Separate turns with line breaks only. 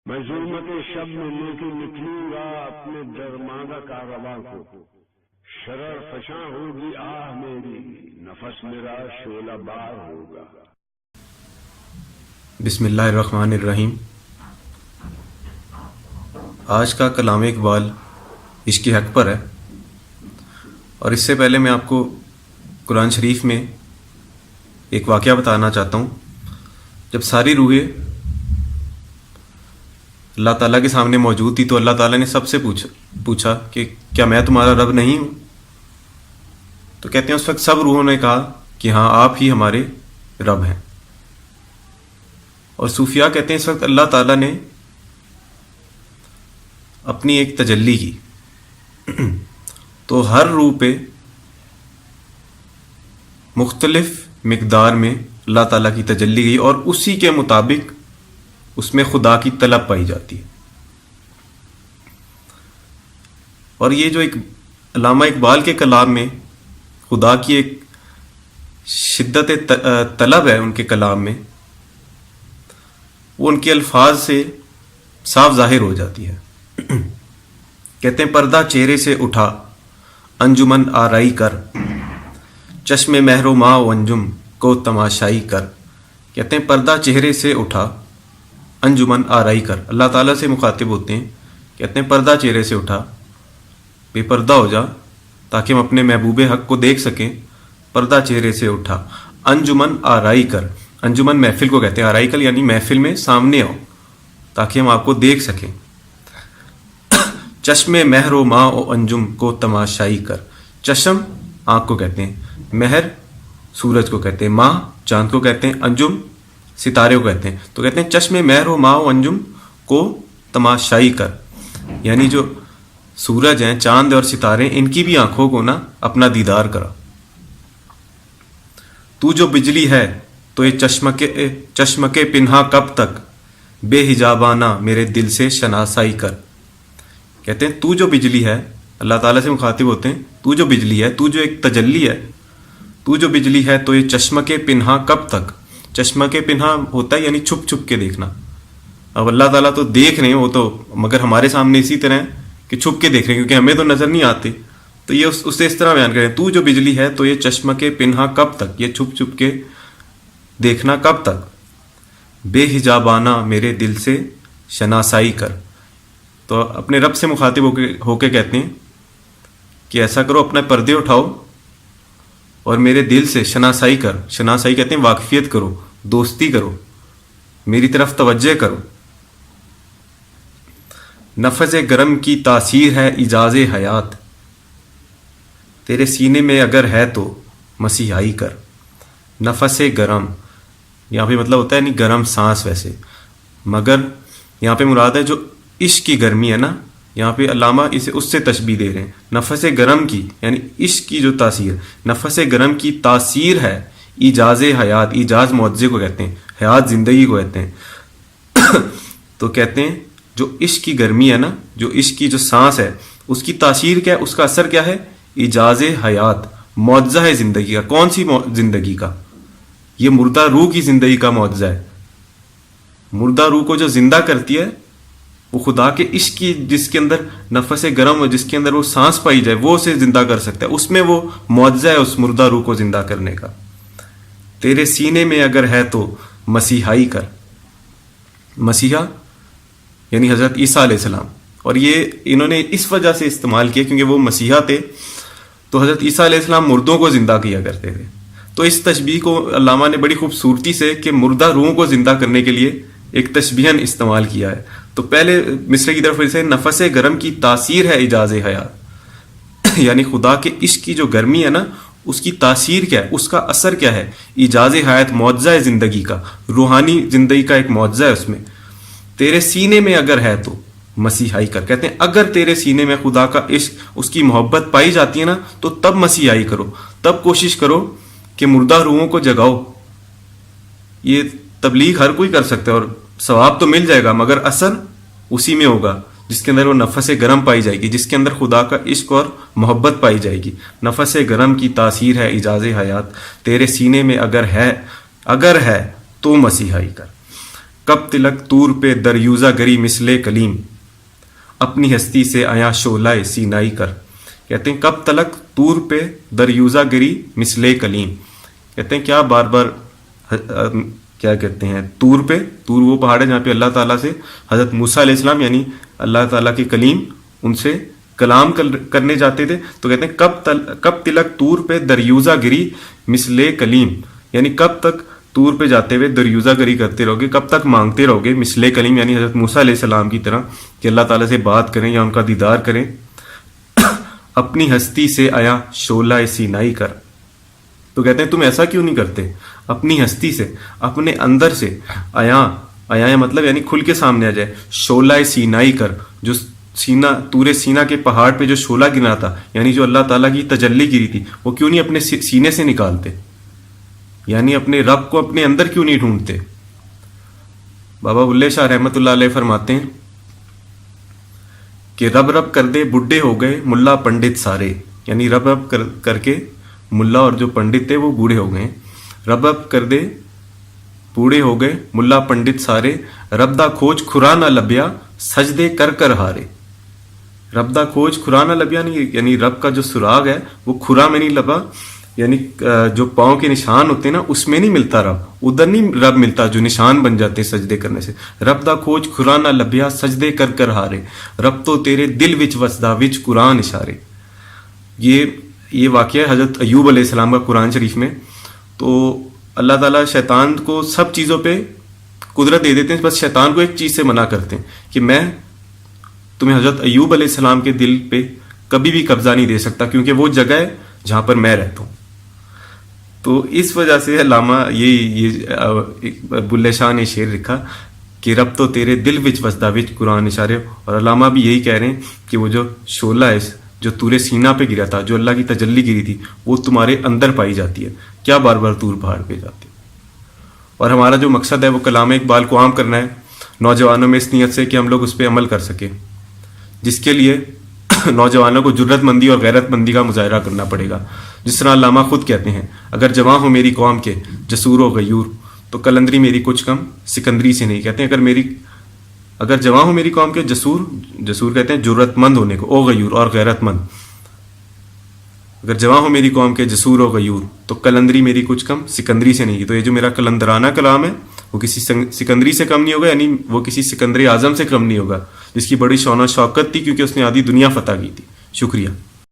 میں ظلمت شب میں لے کے نکلوں گا اپنے درماندہ کارواں کو، شرر فشاں ہوگی آہ میری، نفس میرا شعلہ بار ہوگا۔
بسم اللہ الرحمن الرحیم۔ آج کا کلام اقبال عشق حق پر ہے، اور اس سے پہلے میں آپ کو قرآن شریف میں ایک واقعہ بتانا چاہتا ہوں۔ جب ساری روحیں اللہ تعالیٰ کے سامنے موجود تھی تو اللہ تعالیٰ نے سب سے پوچھا کہ کیا میں تمہارا رب نہیں ہوں؟ تو کہتے ہیں اس وقت سب روحوں نے کہا کہ ہاں آپ ہی ہمارے رب ہیں۔ اور صوفیاء کہتے ہیں اس وقت اللہ تعالیٰ نے اپنی ایک تجلی کی تو ہر روح پہ مختلف مقدار میں اللہ تعالیٰ کی تجلی گئی، اور اسی کے مطابق اس میں خدا کی طلب پائی جاتی ہے۔ اور یہ جو ایک علامہ اقبال کے کلام میں خدا کی ایک شدت طلب ہے ان کے کلام میں، وہ ان کے الفاظ سے صاف ظاہر ہو جاتی ہے۔ کہتے ہیں پردہ چہرے سے اٹھا انجمن آرائی کر، چشم مہر و ماہ و انجم کو تماشائی کر۔ کہتے ہیں پردہ چہرے سے اٹھا انجمن آرائی کر، اللہ تعالیٰ سے مخاطب ہوتے ہیں، کہتے ہیں پردہ چہرے سے اٹھا، بے پردہ ہو جا تاکہ ہم اپنے محبوب حق کو دیکھ سکیں۔ پردہ چہرے سے اٹھا انجمن آرائی کر، انجمن محفل کو کہتے ہیں، آرائی کر یعنی محفل میں سامنے آؤ تاکہ ہم آپ کو دیکھ سکیں۔ چشم مہر و ماہ و انجم کو تماشائی کر، چشم آنکھ کو کہتے ہیں، مہر سورج کو کہتے ہیں، ماہ چاند کو کہتے ہیں، انجم ستارے کو کہتے ہیں۔ تو کہتے ہیں چشم مہر و ماہ و انجم کو تماشائی کر، یعنی جو سورج ہیں، چاند اور ستارے، ان کی بھی آنکھوں کو نا اپنا دیدار کرا۔ تو جو بجلی ہے تو یہ چشم کے پنہا کب تک، بے حجابانہ میرے دل سے شناسائی کر۔ کہتے ہیں تو جو بجلی ہے، اللہ تعالیٰ سے مخاطب ہوتے ہیں، تو جو بجلی ہے، تو جو ایک تجلی ہے، تو جو بجلی ہے تو یہ چشم کے پنہا کب تک۔ چشمہ کے پنہا ہوتا ہے یعنی چھپ چھپ کے دیکھنا۔ اب اللہ تعالیٰ تو دیکھ رہے ہیں، وہ تو مگر ہمارے سامنے اسی طرح ہے کہ چھپ کے دیکھ رہے ہیں، کیونکہ ہمیں تو نظر نہیں آتے۔ تو یہ اسے اس طرح بیان کریں، تو جو بجلی ہے تو یہ چشمہ کے پنہا کب تک، یہ چھپ چھپ کے دیکھنا کب تک، بے حجابانہ میرے دل سے شناسائی کر۔ تو اپنے رب سے مخاطب ہو کے کہتے ہیں کہ ایسا کرو، اپنے پردے اٹھاؤ اور میرے دل سے شناسائی کر۔ شناسائی کہتے ہیں واقفیت کرو، دوستی کرو، میری طرف توجہ کرو۔ نفس گرم کی تاثیر ہے اعجاز حیات، تیرے سینے میں اگر ہے تو مسیحائی کر۔ نفس گرم یہاں پہ مطلب ہوتا ہے نہیں گرم سانس ویسے، مگر یہاں پہ مراد ہے جو عشق کی گرمی ہے نا، یہاں پہ علامہ اسے اس سے تشبیہ دے رہے ہیں۔ نفس گرم کی یعنی عشق کی جو تاثیر، نفس گرم کی تاثیر ہے ایجاز حیات، ایجاز معجزے کو کہتے ہیں، حیات زندگی کو کہتے ہیں۔ تو کہتے ہیں جو عشق کی گرمی ہے نا، جو عشق کی جو سانس ہے، اس کی تاثیر کیا ہے، اس کا اثر کیا ہے، ایجاز حیات، معجزہ ہے زندگی کا۔ کون سی زندگی کا؟ یہ مردہ روح کی زندگی کا معجزہ ہے۔ مردہ روح کو جو زندہ کرتی ہے وہ خدا کے عشق کی، جس کے اندر نفس گرم ہو، جس کے اندر وہ سانس پائی جائے، وہ اسے زندہ کر سکتا ہے۔ اس میں وہ معجزہ ہے اس مردہ روح کو زندہ کرنے کا۔ تیرے سینے میں اگر ہے تو مسیحائی کر۔ مسیحا یعنی حضرت عیسیٰ علیہ السلام، اور یہ انہوں نے اس وجہ سے استعمال کیا کیونکہ وہ مسیحا تھے، تو حضرت عیسیٰ علیہ السلام مردوں کو زندہ کیا کرتے تھے۔ تو اس تشبیہ کو علامہ نے بڑی خوبصورتی سے کہ مردہ روحوں کو زندہ کرنے کے لیے ایک تشبیہاً استعمال کیا ہے۔ تو پہلے مصرے کی طرف سے نفس گرم کی تاثیر ہے اعجاز حیات، یعنی خدا کے عشق کی جو گرمی ہے نا، اس کی تاثیر کیا ہے، اس کا اثر کیا ہے، ایجاز حیات، معجزہ ہے زندگی کا، روحانی زندگی کا ایک معجزہ ہے اس میں۔ تیرے سینے میں اگر ہے تو مسیحائی کر۔ کہتے ہیں اگر تیرے سینے میں خدا کا عشق، اس کی محبت پائی جاتی ہے نا، تو تب مسیحائی کرو، تب کوشش کرو کہ مردہ روحوں کو جگاؤ۔ یہ تبلیغ ہر کوئی کر سکتا ہے اور ثواب تو مل جائے گا، مگر اثر اسی میں ہوگا جس کے اندر وہ نفس گرم پائی جائے گی، جس کے اندر خدا کا عشق اور محبت پائی جائے گی۔ نفس گرم کی تاثیر ہے اعجاز حیات، تیرے سینے میں اگر ہے تو مسیحائی کر۔ کب تلک طور پہ دریوزہ گری مثل کلیم، اپنی ہستی سے آیا شعلہ سینائی کر. کہتے ہیں کب تلک طور پہ دریوزہ گری مثل کلیم. کہتے ہیں کیا بار بار کیا کہتے ہیں طور پہ، طور وہ پہاڑ ہے جہاں پہ اللہ تعالیٰ سے حضرت موسیٰ علیہ السلام یعنی اللہ تعالیٰ کے کلیم ان سے کلام کرنے جاتے تھے. تو کہتے ہیں کب تلک طور پہ دریوزہ گری مثل کلیم، یعنی کب تک طور پہ جاتے ہوئے دریوزہ گری کرتے رہو گے، کب تک مانگتے رہو گے مثل کلیم یعنی حضرت موسیٰ علیہ السلام کی طرح کہ اللہ تعالیٰ سے بات کریں یا ان کا دیدار کریں. اپنی ہستی سے آیا شعلہ سینائی کر. تو کہتے ہیں تم ایسا کیوں نہیں کرتے؟ اپنی ہستی سے، اپنے اندر سے آیا مطلب یعنی کھل کے سامنے آ جائے. شعلہ سینائی کر، جو سینہ طور سینہ کے پہاڑ پہ جو شعلہ گرا تھا یعنی جو اللہ تعالیٰ کی تجلی گری تھی وہ کیوں نہیں اپنے سینے سے نکالتے، یعنی اپنے رب کو اپنے اندر کیوں نہیں ڈھونڈتے. بابا بلے شاہ رحمۃ اللہ علیہ فرماتے ہیں کہ رب رب کر دے بڈھے ہو گئے ملا پنڈت سارے، یعنی رب رب کر کے ملا اور جو پنڈت تھے وہ بوڑھے ہو گئے. رب رب کر دے بوڑھے ہو گئے ملا پنڈت سارے، رب دا کھوج کھرا نہ لبیا سجدے کر کر ہارے. رب دا کھوج کھرا نہ لبیا نہیں، یعنی رب کا جو سراغ ہے وہ کھرا میں نہیں لبا، یعنی جو پاؤں کے نشان ہوتے ہیں نا اس میں نہیں ملتا رب، ادھر نہیں رب ملتا جو نشان بن جاتے سجدے کرنے سے. رب دا کھوج کھرا نہ لبیا سجدے کر کر ہارے، رب تو تیرے دل وچ وسدا وچ قرآن اشارے. یہ واقعہ ہے حضرت ایوب علیہ السلام کا قرآن شریف میں. تو اللہ تعالیٰ شیطان کو سب چیزوں پہ قدرت دے دیتے ہیں، بس شیطان کو ایک چیز سے منع کرتے ہیں کہ میں تمہیں حضرت ایوب علیہ السلام کے دل پہ کبھی بھی قبضہ نہیں دے سکتا، کیونکہ وہ جگہ ہے جہاں پر میں رہتا ہوں. تو اس وجہ سے علامہ یہ بلے شاہ نے شعر لکھا کہ رب تو تیرے دل وچ وسدا وچ قرآن اشارے. اور علامہ بھی یہی کہہ رہے ہیں کہ وہ جو شعلہ ہے جو طور سینہ پہ گرا تھا، جو اللہ کی تجلی گری تھی، وہ تمہارے اندر پائی جاتی ہے، کیا بار بار طور پہاڑ پہ جاتی. اور ہمارا جو مقصد ہے وہ کلام اقبال کو عام کرنا ہے نوجوانوں میں اس نیت سے کہ ہم لوگ اس پہ عمل کر سکیں، جس کے لیے نوجوانوں کو جرت مندی اور غیرت مندی کا مظاہرہ کرنا پڑے گا. جس طرح علامہ خود کہتے ہیں اگر جواں ہو میری قوم کے جسور و غیور تو قلندری میری کچھ کم سکندری سے نہیں. کہتے ہیں اگر جواں ہو میری قوم کے جسور کہتے ہیں جرت مند ہونے کو، او غیور اور غیرت مند. اگر جواں ہو میری قوم کے جسور و غیور تو قلندری میری کچھ کم سکندری سے نہیں. تو یہ جو میرا قلندرانہ کلام ہے وہ کسی سکندری سے کم نہیں ہوگا، یعنی وہ کسی سکندر اعظم سے کم نہیں ہوگا جس کی بڑی شان و شوکت تھی کیونکہ اس نے آدھی دنیا فتح کی تھی. شکریہ.